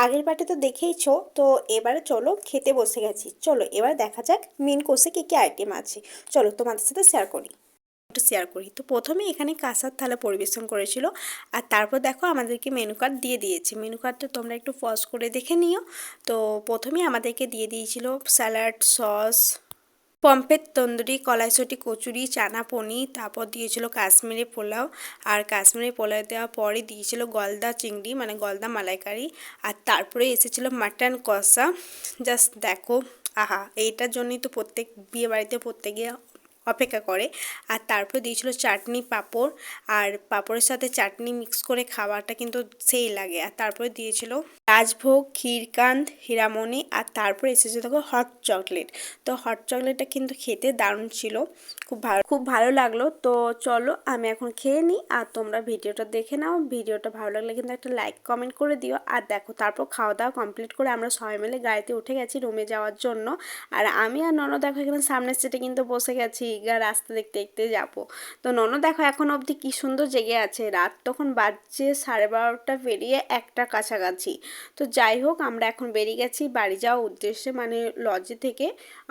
আগের পার্টে তো দেখেইছো। তো এবারে চলো খেতে বসে গেছি, চলো এবার দেখা যাক মেন কোর্সে কী কী আইটেম আছে। চলো তোমাদের সাথে শেয়ার করি, একটু শেয়ার করি। তো প্রথমে এখানে কাঁসার থালা পরিবেশন করেছিল, আর তারপর দেখো আমাদেরকে মেনু কার্ড দিয়ে দিয়েছে। মেনু কার্ডটা তোমরা একটু পজ করে দেখে নিও। তো প্রথমেই আমাদেরকে দিয়ে দিয়েছিল স্যালাড, সস, পম্পের তন্দুরি, কলাইশটি কচুরি, চানা পনির, তারপর দিয়েছিল কাশ্মীরি পোলাও। আর কাশ্মীরি পোলাও দেওয়ার পরে দিয়েছিল গলদা চিংড়ি মানে গলদা মালাইকারি। আর তারপরে এসেছিলো মাটন কষা। জাস্ট দেখো, আহা, এইটার জন্যই তো প্রত্যেক বিয়ে বাড়িতে প্রত্যেকে অপেক্ষা করে। আর তারপরে দিয়েছিল চাটনি, পাঁপড়, আর পাঁপড়ের সাথে চাটনি মিক্স করে খাওয়াটা কিন্তু সেই লাগে। আর তারপরে দিয়েছিল রাজভোগ, ক্ষীরকান্দ, হীরামণি, আর তারপরে এসেছে দেখো হট চকলেট। তো হট চকলেটটা কিন্তু খেতে দারুণ ছিল, খুব ভালো লাগলো। তো চলো আমি এখন খেয়ে নিই, আর তোমরা ভিডিওটা দেখে নাও। ভিডিওটা ভালো লাগলে কিন্তু একটা লাইক কমেন্ট করে দিও। আর দেখো তারপর খাওয়া দাওয়া কমপ্লিট করে আমরা সবাই মিলে গাড়িতে উঠে গেছি রুমে যাওয়ার জন্য। আর আমি আর ননদ দেখো এখানে সামনের সিটে কিন্তু বসে গেছি, রাস্তা দেখতে দেখতে যাবো। তো ননদ দেখো এখন অবধি কি সুন্দর জেগে আছে। রাত তখন বাজছে 12:30 পেরিয়ে 1টার কাছাকাছি। তো যাই হোক আমরা এখন বেরিয়ে গেছি বাড়ি যাওয়ার উদ্দেশ্যে, মানে লজে থেকে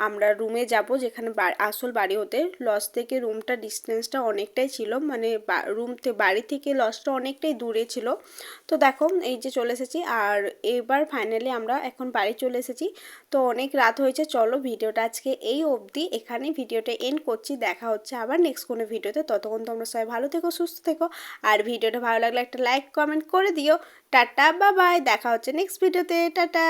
আমরা রুমে যাব, যেখানে আসল বাড়ি হতে লজ থেকে রুমটা ডিস্টেন্সটা অনেকটাই ছিল, মানে বাড়ি থেকে লজটা অনেকটাই দূরে ছিল। তো দেখো এই যে চলে এসেছি, আর এবার ফাইনালি আমরা এখন বাড়ি চলে এসেছি। তো অনেক রাত হয়েছে, চলো ভিডিওটা আজকে এই অবধি, এখানেই ভিডিওটা এন্ড করছি। দেখা হচ্ছে আবার নেক্সট কোনো ভিডিওতে। ততক্ষণ তোমরা সবাই ভালো থেকো, সুস্থ থেকো, আর ভিডিওটা ভালো লাগলে একটা লাইক কমেন্ট করে দিও। টাটা, বাই বাই, দেখা হচ্ছে নেক্সট ভিডিওতে, টাটা।